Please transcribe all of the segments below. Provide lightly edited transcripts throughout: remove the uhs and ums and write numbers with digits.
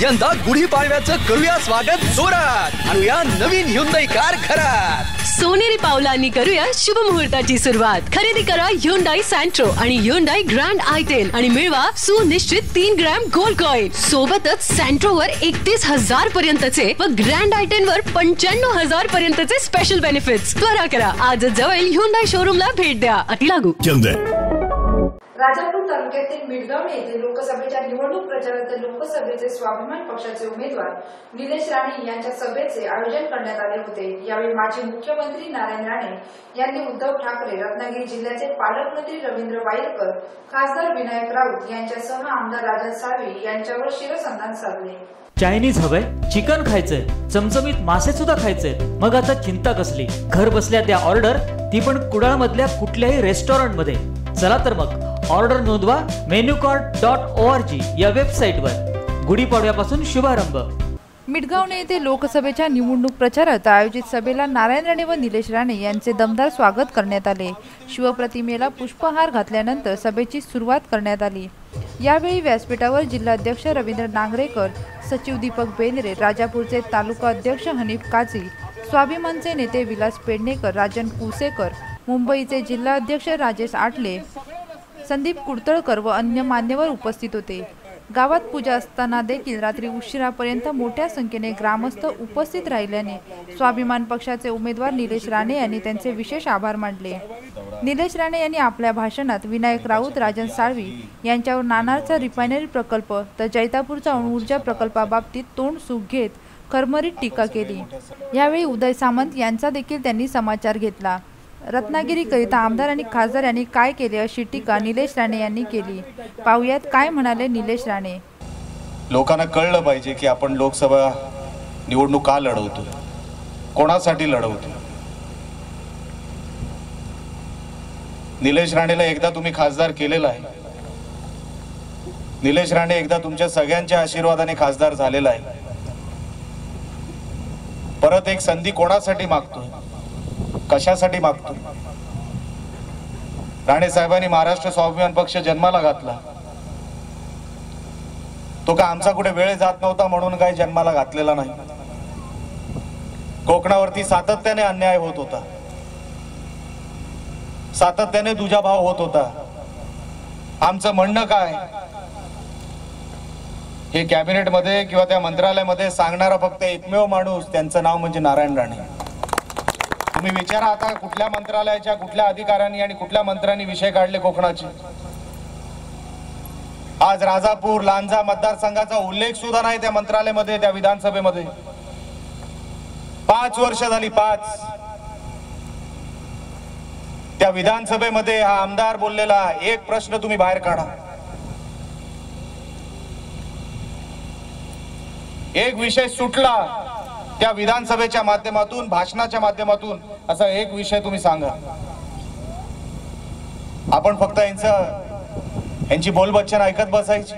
यंदा गुढीपाडव्याचं करूया स्वागत जोरात. आणूया नवीन Hyundai कार घरात. सोनेरी पावलांनी करूया शुभ मुहूर्ताची सुरुवात. खरेदी करा Hyundai Santro आणि Hyundai Grand i10 आणि मिळवा सुनिश्चित 3 ग्रॅम गोल्ड कॉइन. सोबतच Santro वर 31,000 पर्यंतचे व Grand i10 वर 95,000 पर्यंतचे स्पेशल बेनिफिट्स. त्वरा करा, आज जवळ Hyundai शोरूमला भेट द्या. अति लागू. राजापूर तालुक्यातील मिडगाव येथे लोकसभेच्या निवडणूक प्रचारार्थ लोकसभेचे स्वाभिमान पक्षाचे उमेदवार निलेश राणे यांच्या सभेचे आयोजन करण्यात आले होते. यावेळी माजी मुख्यमंत्री नारायण राणे यांनी उद्धव ठाकरे, रत्नागिरी जिल्ह्याचे पालकमंत्री रवींद्र वायकर, खासदार विनायक राऊत यांच्यासह आमदार राजन साळवी यांच्यावर शिरसंधान साधले. चायनीज हवंय, चिकन खायचंय, चमचमीत मासे सुद्धा खायचे, मग आता चिंता कसली. घर बसल्या त्या ऑर्डर, ती पण कुडाळ मधल्या कुठल्याही रेस्टॉरंट मध्ये. चला तर मग ऑर्डर नोंदवा मेन्यूकार्ट.org या वेबसाईटवर. गुढीपाडव्यापासून शुभारंभ. मिडगाव येथे लोकसभेच्या निवडणूक प्रचारार्थ आयोजित सभेला नारायण राणे व निलेश राणे यांचे दमदार स्वागत करण्यात आले. शिवप्रतिमेला पुष्पहार घातल्यानंतर सभेची सुरुवात करण्यात आली. यावेळी व्यासपीठावर जिल्हाध्यक्ष रवींद्र नांगरेकर, सचिव दीपक बेनरे, राजापूरचे तालुका अध्यक्ष हनीफ काझी, स्वाभिमानचे नेते विलास पेडणेकर, राजन कुसेकर, मुंबईचे जिल्हा अध्यक्ष राजेश आटले, संदीप कुडतळकर व अन्य मान्यवर उपस्थित होते. गावात पूजा असताना देखील रात्री उशिरापर्यंत मोठ्या संख्येने ग्रामस्थ उपस्थित राहिल्याने स्वाभिमान पक्षाचे उमेदवार निलेश राणे यांनी त्यांचे विशेष आभार मानले. निलेश राणे यांनी आपल्या भाषणात विनायक राऊत, राजन साळवी यांच्यावर नाणारचा रिफायनरी प्रकल्प तर जैतापूरचा अणुऊर्जा प्रकल्पाबाबतीत तोंड सुख घेत खरमरीत टीका केली. यावेळी उदय सामंत यांचा देखील त्यांनी समाचार घेतला. रत्नागिरीकरिता आमदार आणि खासदार यांनी काय केले अशी टीका निलेश राणे यांनी केली. पाहुयात काय म्हणाले निलेश राणे. लोकांना कळलं पाहिजे की आपण लोकसभा निवडणूक का लढवतो, कोणासाठी लढवतो. निलेश राणेला एकदा तुम्ही खासदार केलेला आहे. निलेश राणे एकदा तुमच्या सगळ्यांच्या आशीर्वादाने खासदार झालेला आहे. परत एक संधी कोणासाठी मागतो, कशासाठी मागतो. राणे साहेबांनी महाराष्ट्र स्वाभिमान पक्ष जन्माला घातला. तो का आमचा कुठे वेळ जात नव्हता म्हणून काही जन्माला घातलेला नाही. कोकणावरती सातत्याने अन्याय होत होता, सातत्याने दुजाभाव होत होता. आमचं म्हणणं काय, हे कॅबिनेट मध्ये किंवा त्या मंत्रालयामध्ये सांगणारा फक्त एकमेव माणूस, त्यांचं नाव म्हणजे नारायण राणे. तुम्ही विचारा आता कुठल्या मंत्रालयाच्या कुठल्या अधिकाऱ्यांनी आणि कुठल्या मंत्र्यांनी विषय काढले कोकणाचे. आज राजापूर लांजा मतदारसंघाचा उल्लेख सुद्धा नाही त्या मंत्रालयामध्ये, त्या विधानसभेमध्ये. 5 वर्ष झाली, 5. त्या विधानसभेमध्ये हा आमदार बोललेला एक प्रश्न तुम्ही बाहेर काढा, एक विषय सुटला त्या विधानसभेच्या माध्यमातून, भाषणाच्या माध्यमातून, असा एक विषय तुम्ही सांगा. आपण फक्त यांची बोलबच्चन ऐकत बसायची,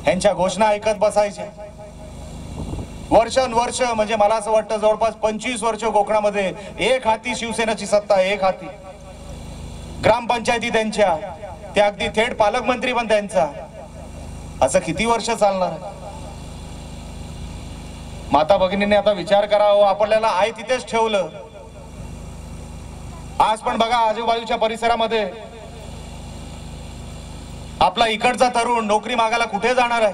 यांच्या घोषणा ऐकत बसायच्या. वर्षानुवर्ष, म्हणजे मला असं वाटतं जवळपास 25 वर्ष कोकणामध्ये एक हाती शिवसेनेची सत्ता, एक हाती. ग्रामपंचायती त्यांच्या, त्या अगदी थेट पालकमंत्री पण त्यांचा. असं किती वर्ष चालणार. माता भगिनीने आता विचार करावा, आपल्याला आहे तिथेच ठेवलं. आज पण बघा आजूबाजूच्या परिसरामध्ये आपला इकडचा तरुण नोकरी मागायला कुठे जाणार आहे.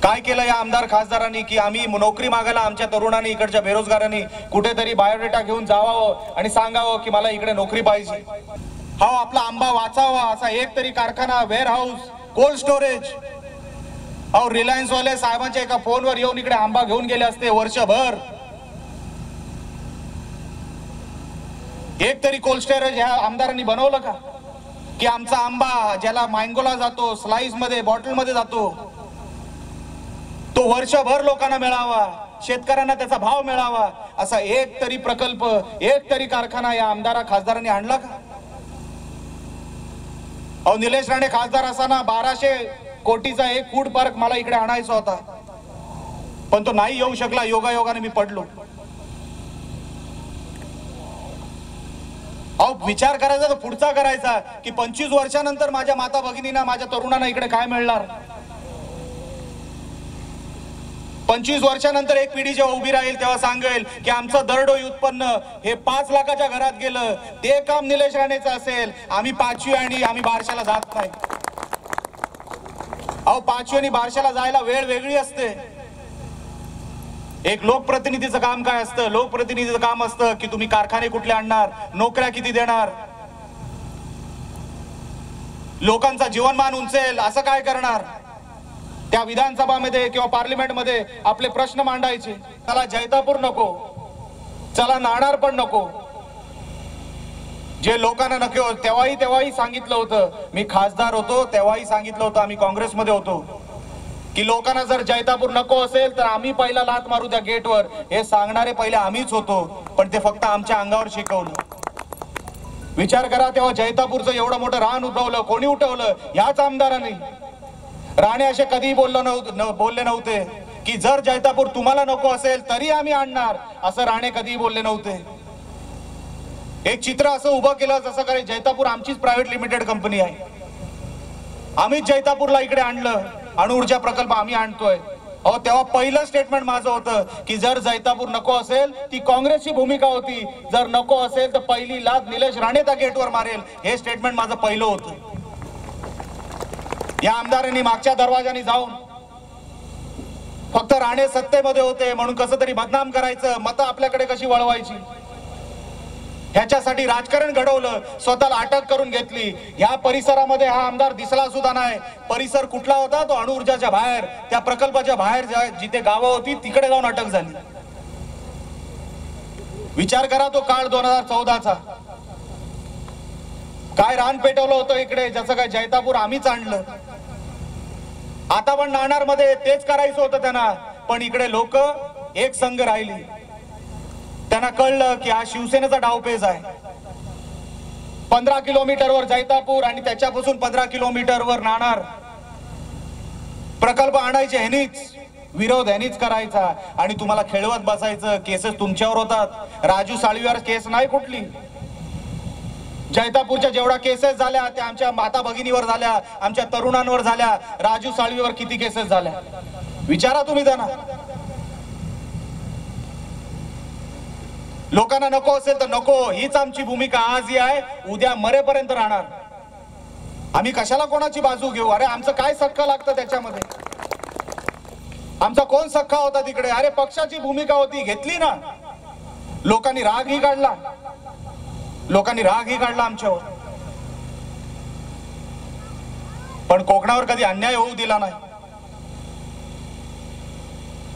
काय केलं या आमदार खासदारांनी की आम्ही नोकरी मागायला आमच्या तरुणांनी, इकडच्या बेरोजगारांनी कुठेतरी बायोडेटा घेऊन जावावं आणि सांगावं की मला इकडे नोकरी पाहिजे. हा आपला आंबा वाचावा असा एक तरी कारखाना, वेअर हाऊस, कोल्ड स्टोरेज. अहो रिलायन्स वाले साहेबांच्या एका फोनवर येऊन इकडे आंबा घेऊन गेले असते वर्षभर. एक तरी कोल्ड स्टोरेज ह्या आमदारांनी बनवलं का की आमचा आंबा ज्याला मँगोला जातो, स्लाइस मध्ये, बॉटल मध्ये जातो, तो वर्षभर लोकांना मिळावा, शेतकऱ्यांना त्याचा भाव मिळावा, असा एक तरी प्रकल्प, एक तरी कारखाना या आमदारा खासदारांनी आणला का. अहो निलेश राणे खासदार असताना 1200 कोटीचा एक फूड पार्क मला इकडे आणायचा होता, पण तो नाही येऊ शकला. योगायोगाने मी पडलो. अहो विचार करायचा तर पुढचा करायचा की 25 वर्षानंतर माझ्या माता भगिनींना, माझ्या तरुणांना इकडे काय मिळणार? 25 वर्षानंतर एक पिढी जेव्हा उभी राहील तेव्हा सांगेल की आमचं दरडोई उत्पन्न हे 5 लाखाच्या घरात गेलं, ते काम निलेश राणेचं असेल. आम्ही 5वी आणि आम्ही बारशाला जात नाही. अहो 5वी आणि बारशाला जायला वेळ वेगळी असते. एक लोकप्रतिनिधीचं काम काय असतं? लोकप्रतिनिधीचं काम असतं की तुम्ही कारखाने कुठले आणणार, नोकऱ्या किती देणार, लोकांचा जीवनमान उंचेल असं काय करणार. त्या विधानसभामध्ये किंवा पार्लिमेंटमध्ये आपले प्रश्न मांडायचे. चला जैतापूर नको, चला नाणार पण नको. जे लोकांना नको तेव्हाही सांगितलं होतं. मी खासदार होतो तेव्हाही सांगितलं होतं, आम्ही काँग्रेसमध्ये होतो, की लोकांना जर जैतापूर नको असेल तर आम्ही पहिला लात मारू त्या गेटवर. हे सांगणारे पहिले आम्हीच होतो, पण ते फक्त आमच्या अंगावर शिकवलं. विचार करा, तेव्हा जैतापूरचं एवढं मोठं रान उठवलं कोणी उठवलं? याच आमदारांनी. राणे असे कधी बोलले नव्हते की जर जैतापूर तुम्हाला नको असेल तरी आम्ही आणणार, असं राणे कधी बोलले नव्हते. एक चित्र असं उभं केलं जसं काय जैतापूर आमचीच प्रायव्हेट लिमिटेड कंपनी आहे, आम्हीच जैतापूरला इकडे आणलं, अणुऊर्जा प्रकल्प आम्ही आणतोय. अहो तेव्हा पहिलं स्टेटमेंट माझं होतं की जर जैतापूर नको असेल, ती काँग्रेसची भूमिका होती, जर नको असेल तर पहिली लात निलेश राणे त्या गेटवर मारेल, हे स्टेटमेंट माझं पहिलं होतं. या आमदारांनी मागच्या दरवाजाने जाऊन फक्त राणे सत्तेमध्ये होते म्हणून कसं तरी बदनाम करायचं, मतं आपल्याकडे कशी वळवायची, ह्याच्यासाठी राजकारण घडवलं, स्वतःला अटक करून घेतली. या परिसरामध्ये हा आमदार दिसला सुद्धा नाही. परिसर कुठला होता? तो अणुऊर्जाच्या बाहेर, त्या प्रकल्पाच्या बाहेर जिथे गावं होती तिकडे जाऊन अटक झाली. विचार करा तो काळ 2014चा. काय रान पेटवलं होतं इकडे, जसं काय जैतापूर आम्हीच आणलं. आता पण नाणार मध्ये तेच करायचं होतं त्यांना, पण इकडे लोक एक संघ राहिली. त्यांना कळलं की हा शिवसेनेचा डावपेच आहे. 15 किलोमीटरवर जैतापूर आणि त्याच्यापासून 15 किलोमीटरवर नाणार. प्रकल्प आणायचे ह्यांनीच, विरोध ह्यांनीच करायचा आणि तुम्हाला खेळवत बसायचं. केसेस तुमच्यावर होतात. राजू साळवीवर केस नाही कुठली. जैतापूरच्या जेवढ्या केसेस झाल्या त्या आमच्या माता भगिनीवर झाल्या, आमच्या तरुणांवर झाल्या. राजू साळवीवर किती केसेस झाल्या विचारा तुम्ही त्यांना. लोकांना नको असेल तर नको, हीच आमची भूमिका आजही आहे, उद्या मरेपर्यंत राहणार. आम्ही कशाला कोणाची बाजू घेऊ? अरे आमचं काय सख्खं लागतं त्याच्यामध्ये? आमचा कोण सख्खा होता तिकडे? अरे पक्षाची भूमिका होती, घेतली ना. लोकांनी रागही काढला, लोकांनी रागही काढला आमच्यावर, पण कोकणावर कधी अन्याय होऊ दिला नाही.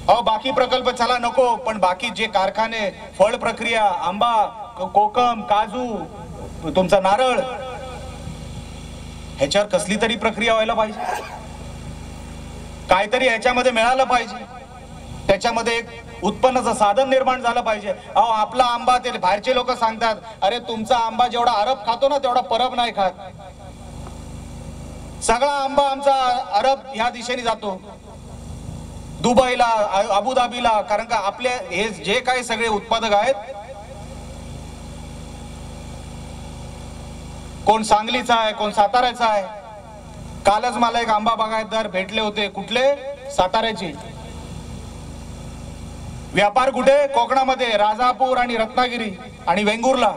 अहो बाकी प्रकल्प चला नको, पण बाकी जे कारखाने, फळ प्रक्रिया, आंबा, कोकम, काजू, तुमचा नारळ, ह्याच्यावर कसली तरी प्रक्रिया व्हायला पाहिजे. काहीतरी ह्याच्यामध्ये मिळालं पाहिजे. त्याच्यामध्ये एक उत्पन्नाचं साधन निर्माण झालं पाहिजे. अहो आपला आंबा, ते बाहेरचे लोक सांगतात अरे तुमचा आंबा जेवढा अरब खातो ना तेवढा परब नाही खात. सगळा आंबा आमचा अरब ह्या दिशेने जातो, दुबईला, अबुधाबीला. कारण का आपले हे जे काही सगळे उत्पादक आहेत, कोण सांगलीचा आहे, कोण साताऱ्याचा आहे. कालच मला एक आंबा बागायतदार भेटले होते. कुठले? साताऱ्याचे. व्यापार कुठे? कोकणामध्ये, राजापूर आणि रत्नागिरी आणि वेंगुर्ला.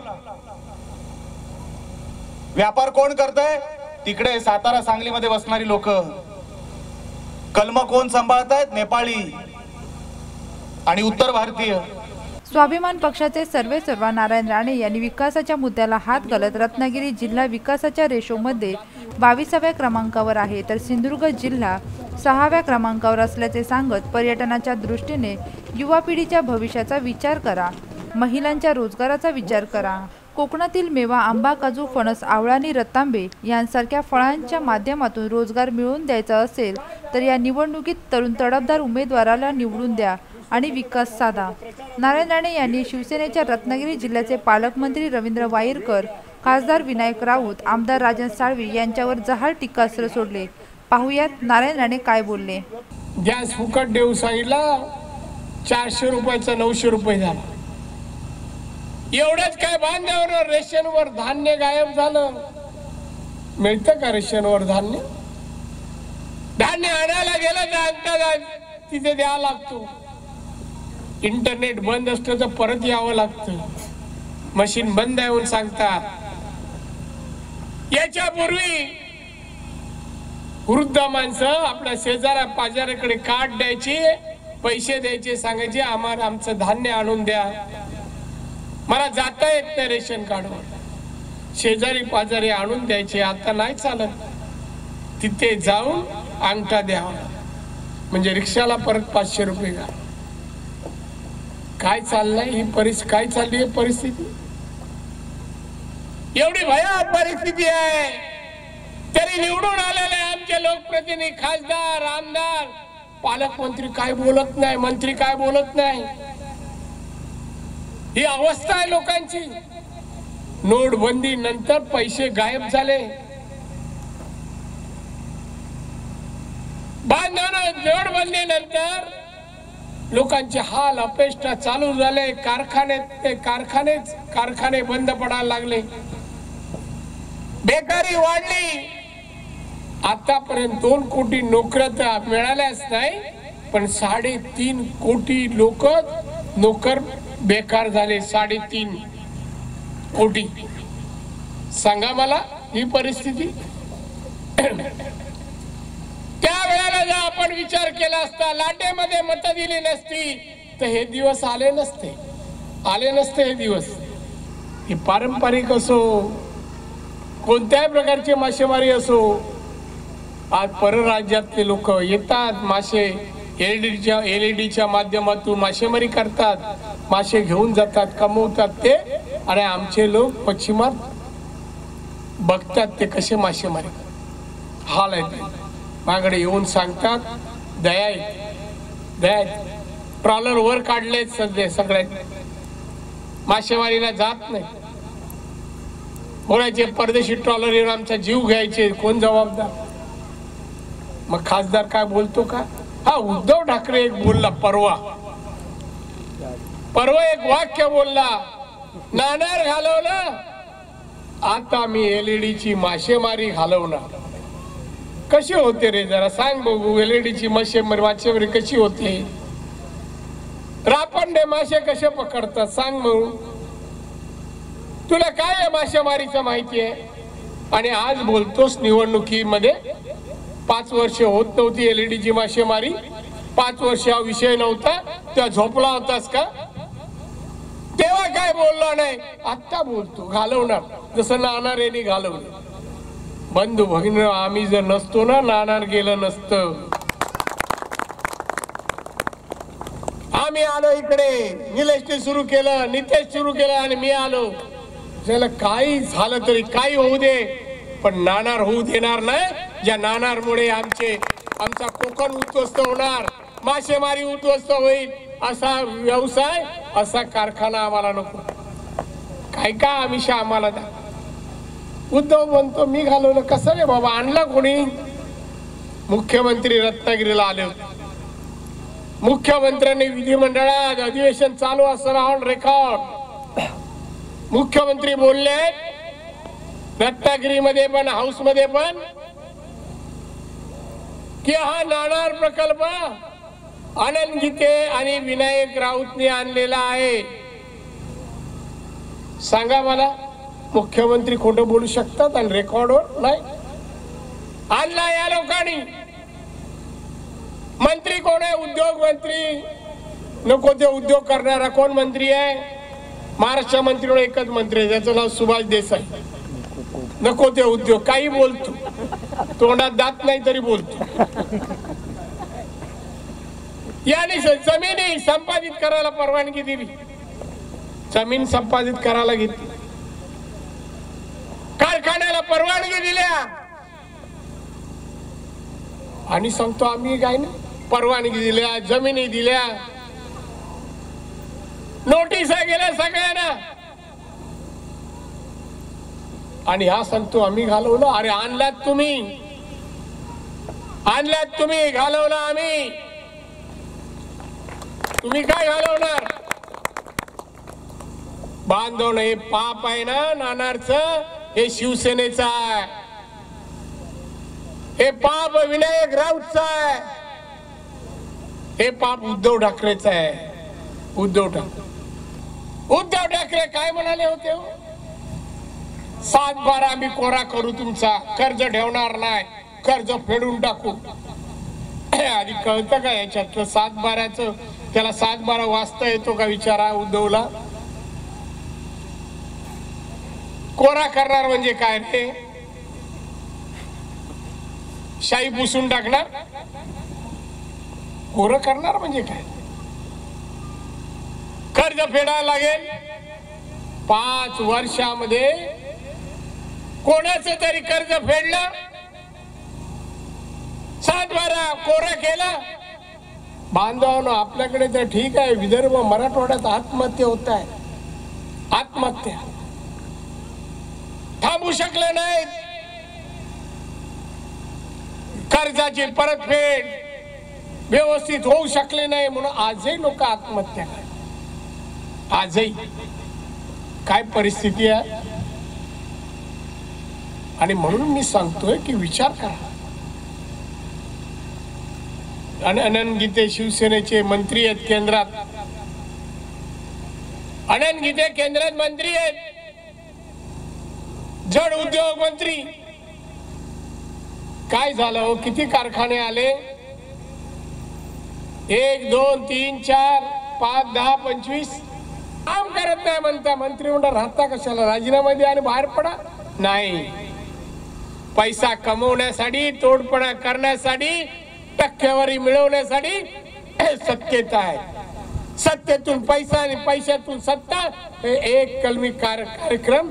व्यापार कोण करतंय? तिकडे सातारा सांगलीमध्ये बसणारी लोक. कलम कोण सांभाळतायत? नेपाळी आणि उत्तर भारतीय. स्वाभिमान पक्षाचे सर्वेसर्वा नारायण राणे यांनी विकासाच्या मुद्द्याला हात घालत रत्नागिरी जिल्हा विकासाच्या रेशोमध्ये 22व्या क्रमांकावर आहे, तर सिंधुदुर्ग जिल्हा 6व्या क्रमांकावर असल्याचे सांगत पर्यटनाच्या दृष्टीने युवा पिढीच्या भविष्याचा विचार करा, महिलांच्या रोजगाराचा विचार करा. कोकणातील मेवा, आंबा, काजू, फणस, आवळा आणि रतांबे यांसारख्या फळांच्या माध्यमातून रोजगार मिळवून द्यायचा असेल तर या निवडणुकीत तरुण तडफदार उमेदवाराला निवडून द्या आणि विकास साधा. नारायण राणे यांनी शिवसेनेच्या रत्नागिरी जिल्ह्याचे पालकमंत्री रवींद्र वायरकर, खासदार विनायक राऊत, आमदार राजन साळवी यांच्यावर जहाल टीकास्त्र सोडले. पाहुयात नारायण राणे काय बोलले. गॅस फुकट देऊ साईडला 400 रुपयाचा 900 रुपये झाला. एवढंच काय बांधल्यावर रेशनवर धान्य गायब झालं. मिळतं का रेशनवर धान्य? धान्य आणायला गेलं तर अंगठा तिथे द्यावा लागतो. इंटरनेट बंद असतं तर परत यावं लागतं. मशीन बंद आहे म्हणून सांगतात. याच्यापूर्वी वृद्ध माणसं आपल्या शेजारा पाजाऱ्याकडे कार्ड द्यायची, पैसे द्यायचे, सांगायचे आम्हाला आमचं धान्य आणून द्या, मला जाता येत नाही रेशन कार्डवर. शेजारी पाजारी आणून द्यायचे. आता नाही चालत. तिथे जाऊन अंगठा द्यावा म्हणजे रिक्षाला परत 500 रुपये घ्या. काय चाललंय ही काय चालली आहे परिस्थिती? एवढी भयानक परिस्थिती आहे. तरी निवडून आलेले आमचे लोकप्रतिनिधी, खासदार, आमदार, पालकमंत्री काय बोलत नाही, मंत्री काय बोलत नाही. ही अवस्था आहे लोकांची. नोटबंदी नंतर पैसे गायब झाले. नोटबंदी नंतर लोकांचे हाल अपेष्टा चालू झाले. कारखाने बंद पडायला लागले. बेकारी वाढली. आतापर्यंत 2 कोटी नोकऱ्या तर मिळाल्याच नाही, पण 3.5 कोटी लोक नोकर बेकार झाले. 3.5 कोटी. सांगा मला ही परिस्थिती. त्यावेळेला जर आपण विचार केला असता, लाटेमध्ये मत दिली नसती, तर हे दिवस आले नसते हे दिवस. हे पारंपरिक असो, कोणत्याही प्रकारची मासेमारी असो, आज परराज्यातले लोक येतात, मासे एलईडीच्या माध्यमातून मासेमारी करतात, मासे घेऊन जातात, कमवतात ते, आणि आमचे लोक पश्चिमात बघतात ते कसे मासेमारी हाल आहेत. माझ्याकडे येऊन सांगतात दया ट्रॉलर वर काढलेत सध्या सगळ्यात, मासेमारीला जात नाही. कोणाचे परदेशी ट्रॉलर येऊन आमचा जीव घ्यायचे, कोण जबाबदार? मग खासदार काय बोलतो का? हा उद्धव ठाकरे एक बोलला परवा एक वाक्य बोलला, नाणार घालवलं, आता मी एलईडीची मासेमारी घालवणार. कशी होते रे जरा सांग बघू. एलईडीची मासेमारी कशी होते? रापंडे मासे कसे पकडतात सांग बघू. तुला काय मासेमारीचं माहिती आहे? आणि आज बोलतोस निवडणुकीमध्ये 5 वर्ष होत नव्हती एलईडीची मासेमारी, 5 वर्ष हा विषय नव्हता, तेव्हा झोपला होतास का? तेव्हा काय बोलला नाही, आता बोलतो घालवणार, जसं नाणार यांनी घालवलं. बंधू भगिनी, आम्ही जर नसतो ना, नाणार गेलं नसतं. आम्ही आलो इकडे, निलेशने सुरू केलं, नितेश सुरू केलं, आणि मी आलो. ज्याला काही झालं तरी काही होऊ दे, पण नाणार होऊ देणार नाही. ज्या नानारमुळे आमचा कोकण उद्ध्वस्त होणार, मासेमारी उद्ध्वस्त होईल, असा व्यवसाय, असा कारखाना आम्हाला नको. काय आमिषा आम्हाला द्या. उद्धव म्हणतो मी घालवलं. कसं रे बाबा, आणला कोणी? मुख्यमंत्री रत्नागिरीला आले होते. मुख्यमंत्र्यांनी विधिमंडळात अधिवेशन चालू असताना ऑन रेकॉर्ड मुख्यमंत्री बोलले, रत्नागिरीमध्ये पण, हाऊस मध्ये पण, की हा नाणार प्रकल्प आनंद गीते आणि विनायक राऊतने आणलेला आहे. सांगा मला, मुख्यमंत्री खोटं बोलू शकतात? आणि रेकॉर्डवर नाही आणला या लोकांनी. मंत्री कोण आहे? उद्योग मंत्री. नको ते उद्योग करणारा कोण मंत्री आहे? महाराष्ट्र मंत्री म्हणून एकच मंत्री आहे, त्याचं नाव सुभाष देसाई. नको ते उद्योग, काही बोलतो, तोंडात दात नाही तरी बोलतो. याने जमिनी संपादित करायला परवानगी दिली, जमीन संपादित करायला घेतली, कारखान्याला परवानगी दिल्या, आणि सांगतो आम्ही काय ना, परवानगी दिल्या, जमिनी दिल्या, नोटिसा गेल्या सगळ्यांना, आणि हा सांगतो आम्ही घालवलं. अरे आणलात तुम्ही, घालवलं आम्ही. तुम्ही काय घालवणार? बांधवणं हे पाप आहे ना नानारचं, हे शिवसेनेचं आहे. हे पाप विनायक राऊतचं आहे. हे पाप उद्धव ठाकरेचं आहे. उद्धव ठाकरे काय म्हणाले होते? 7-12 आम्ही कोरा करू, तुमचा कर्ज ठेवणार नाही, कर्ज फेडून टाकू. आधी कळतं का याच्यातलं 7-12चं? त्याला 7-12 वाचता येतो का विचारा उद्धवला. कोरा करणार म्हणजे काय रे? शाई पुसून टाकणार? कोरं करणार म्हणजे काय? कर्ज फेडायला लागेल 5 वर्षामध्ये. कोणाचं तरी कर्ज फेडलं, 7-12 कोरा केला. बांधवांनो, आपल्याकडे तर ठीक आहे, विदर्भ मराठवाड्यात आत्महत्या होत आहे. आत्महत्या थांबू शकले नाहीत. कर्जाची परतफेड व्यवस्थित होऊ शकले नाही म्हणून आजही लोक आत्महत्या करतात. आजही काय परिस्थिती आहे. आणि म्हणून मी सांगतोय की विचार करा. अनंत गीते शिवसेनेचे मंत्री आहेत केंद्रात. अनंत गीते केंद्रात मंत्री आहेत, जड उद्योग मंत्री. काय झालं हो? किती कारखाने आले? 1, 2, 3, 4, 5, 10, 25. काम करत नाही म्हणता. मंत्रिमंडळ राहता कशाला? राजीनामा द्या आणि बाहेर पडा. नाही, पैसा कमवण्यासाठी, तोडपणा करण्यासाठी, टक्केवारी मिळवण्यासाठी सत्तेत आहे. सत्तेतून पैसा आणि पैशातून सत्ता, हे एक कलमी कार्यक्रम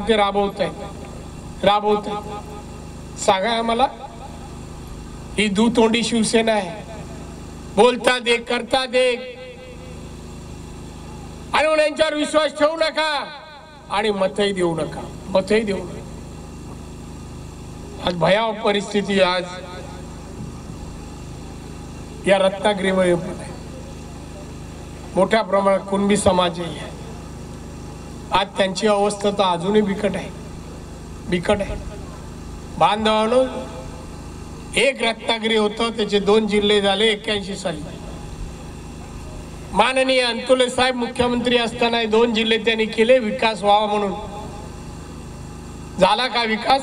ते राबवत आहे. सांगा आम्हाला. ही दुतोंडी शिवसेना आहे. बोलता दे, करता दे. आणि यांच्यावर विश्वास ठेवू नका आणि मतही देऊ नका. आज भयावह परिस्थिती आज या रत्नागिरीमध्ये मोठ्या प्रमाणात कुणबी समाज आहे. आज त्यांची अवस्था तर अजूनही बिकट आहे. बांधवांनो, एक रत्नागिरी होतं, त्याचे 2 जिल्हे झाले 81 साली. माननीय अंतुले साहेब मुख्यमंत्री असताना 2 जिल्हे त्यांनी केले विकास व्हावा म्हणून. झाला का विकास?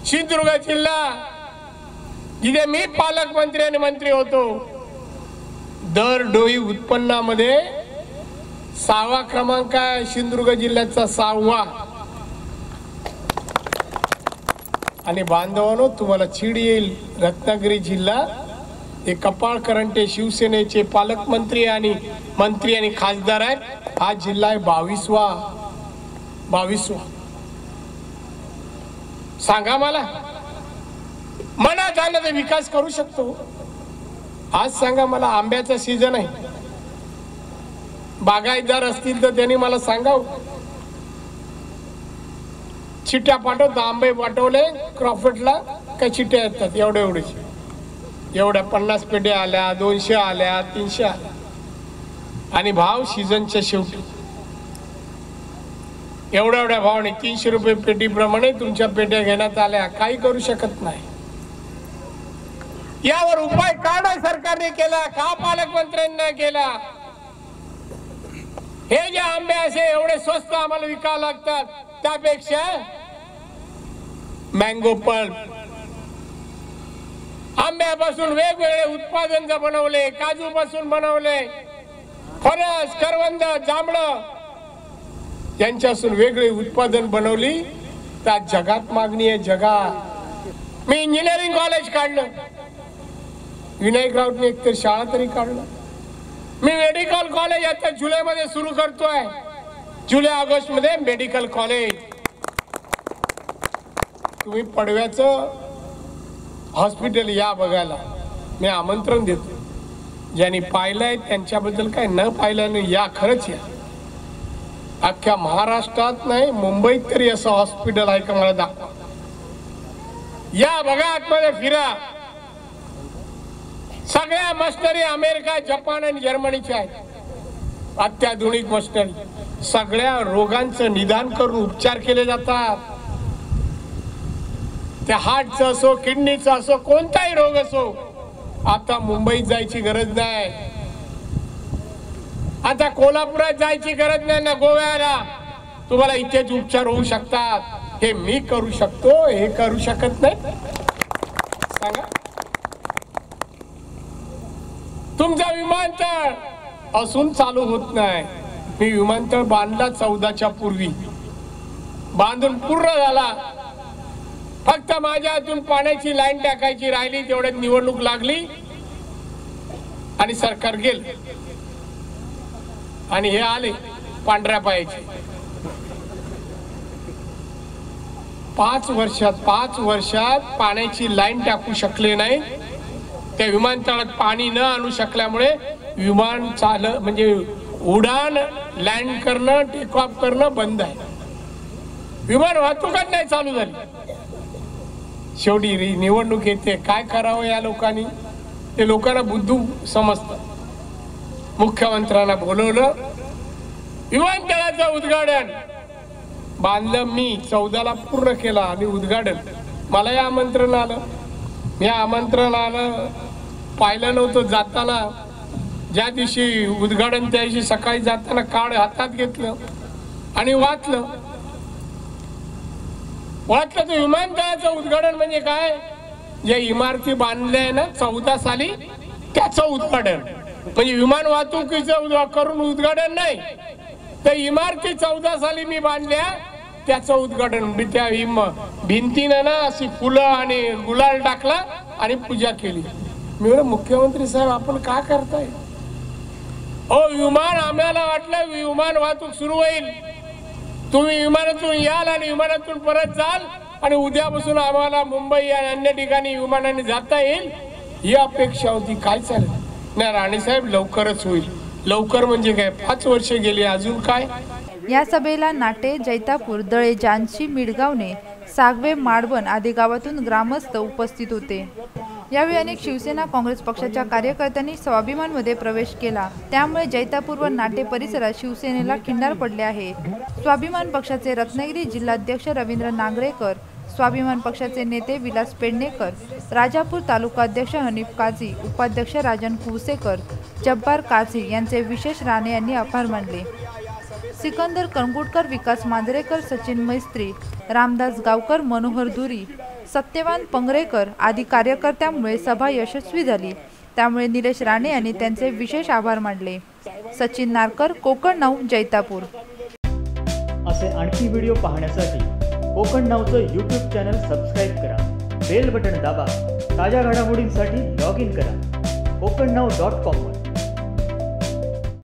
सिंधुदुर्ग जिल्हा, जिथे मी पालकमंत्री आणि मंत्री होतो, दर डोई उत्पन्नामध्ये 6वा क्रमांक आहे. सिंधुदुर्ग जिल्ह्याचा 6वा. आणि बांधवांनो, तुम्हाला चीड येईल. रत्नागिरी जिल्हा हे कपाळ करंटे शिवसेनेचे पालकमंत्री आणि मंत्री आणि खासदार आहेत. हा जिल्हा आहे 22वा. सांगा मला, मनात आलं तर विकास करू शकतो. आज सांगा मला, आंब्याचा सीझन आहे, बागायतदार असतील तर त्यांनी मला सांगावं. चिट्ट्या पाठवतो, आंबे पाठवले क्रॉफिटला, काय चिट्ट्या येतात एवढ्या 50 पेट्या आल्या, 200 आल्या, 300 आल्या. आणि भाव सीझनच्या शेवटी एवढ्या भावाने 300 रुपये पेटीप्रमाणे तुमच्या पेट्या घेण्यात आल्या. काही करू शकत नाही. यावर उपाय का नाही सरकारने केला? का पालकमंत्र्यांना केला? हे जे आंबे असे एवढे स्वस्त आम्हाला विकावं लागतात, त्यापेक्षा मँगो पल्प, आंब्यापासून वेगवेगळे उत्पादन बनवले, काजू पासून बनवले, फणस, करवंद, जांभळं यांच्यापासून वेगळे उत्पादन बनवली. त्या जगात मागणी आहे. जगात मी इंजिनिअरिंग कॉलेज काढलं, विनायक राऊतने एकतर शाळा तरी काढलं. मी मेडिकल कॉलेज आता जुलैमध्ये सुरू करतोय. जुलै-ऑगस्ट मध्ये मेडिकल कॉलेज. तुम्ही पडव्याचं हॉस्पिटल या बघायला मी आमंत्रण देतो. ज्यांनी पाहिलंय त्यांच्याबद्दल काय, न पाहिल्याने या, खरंच या. अख्ख्या महाराष्ट्रात नाही, मुंबईत तरी असं हॉस्पिटल आहे का मला दाखवा. या बघा, आतमध्ये फिरा. सगळ्या मशिनरी अमेरिका, जपान आणि जर्मनीच्या आहेत. अत्याधुनिक मशिनरी, सगळ्या रोगांचं निदान करून उपचार केले जातात. त्या हार्टचं असो, किडनीचा असो, कोणताही रोग असो, आता मुंबईत जायची गरज नाही, आता कोल्हापुरात जायची गरज नाही ना गोव्याला. तुम्हाला इथेच उपचार होऊ शकतात. हे मी करू शकतो, हे करू शकत नाही? सांगा. तुमचा विमानतळ असून चालू होत नाही. मी विमानतळ बांधला 14च्या पूर्वी, बांधून पूर्ण झाला. फक्त माझ्या हातून पाण्याची लाईन टाकायची राहिली, तेवढ्यात निवडणूक लागली आणि सरकार गेले आणि हे आले पांढऱ्या पायाचे. 5 वर्षात पाण्याची लाईन टाकू शकले नाही. त्या विमानतळात पाणी न आणू शकल्यामुळे विमान म्हणजे उडान लँड करणं, टेक ऑफ करणं बंद आहे. विमान वाहतूकच नाही चालू झाली. शेवटी निवडणूक येते, काय करावं या लोकांनी? ते लोकांना बुद्धू समजतं. मुख्यमंत्र्यांना बोलवलं, विमानतळाचं उद्घाटन बांधलं मी, 14ला पूर्ण केला आणि उद्घाटन. मला या आमंत्रण आलं, मी आमंत्रण आलं पाहिलं नव्हतं. जाताना ज्या दिवशी उद्घाटन त्या दिवशी सकाळी जाताना कार्ड हातात घेतलं आणि वाचलं तर विमानतळाचं उद्घाटन म्हणजे काय? ज्या इमारती बांधल्या ना 14 साली त्याचं उद्घाटन. म्हणजे विमान वाहतुकीचं करून उद्घाटन नाही, त्या इमारती 14 साली मी बांधल्या त्याचं उद्घाटन. त्या भिंतीनं ना अशी फुलं आणि गुलाल टाकला आणि पूजा केली. मी म्हणलं मुख्यमंत्री साहेब आपण का करताय? विमान, आम्हाला वाटलं विमान वाहतूक सुरू होईल, तुम्ही विमानातून याल आणि विमानातून परत जाल आणि उद्यापासून आम्हाला मुंबई आणि अन्य ठिकाणी विमानाने जाता येईल ही अपेक्षा होती. काय चालेल नाही राणेसाहेब, लवकरच होईल. लवकर म्हणजे काय? 5 वर्ष गेली, अजून काय? या सभेला नाटे, जैतापूर, दळे, जानशी, मिडगावणे, सागवे, माडबन आदी गावातून ग्रामस्थ उपस्थित होते. यावेळी अनेक शिवसेना काँग्रेस पक्षाच्या कार्यकर्त्यांनी स्वाभिमानमध्ये प्रवेश केला. त्यामुळे जैतापूर व नाटे परिसरात शिवसेनेला खिंडार पडले आहे. स्वाभिमान पक्षाचे रत्नागिरी जिल्हाध्यक्ष रवींद्र नागरेकर, स्वाभिमान पक्षाचे नेते विलास पेडणेकर, राजापूर तालुकाध्यक्ष हनीफ काझी, उपाध्यक्ष राजन कुवसेकर, जब्बार काझी यांचे विशेष राणे यांनी आभार मानले. सिकंदर कणगुटकर, विकास मांजरेकर, सचिन मैस्त्री, रामदास गावकर, मनोहर धुरी, सत्यवान पंगरेकर आदी कार्यकर्त्यांमुळे सभा यशस्वी झाली. त्यामुळे निलेश राणे यांनी त्यांचे विशेष आभार मानले. सचिन नारकर, कोकण नाऊ, जैतापूर. असे आणखी व्हिडिओ पाहण्यासाठी कोकण नाऊचं यूट्यूब चॅनल सबस्क्राईब करा, बेल बटन दाबा. ताज्या घडामोडींसाठी लॉग इन करा kokannav.com वर.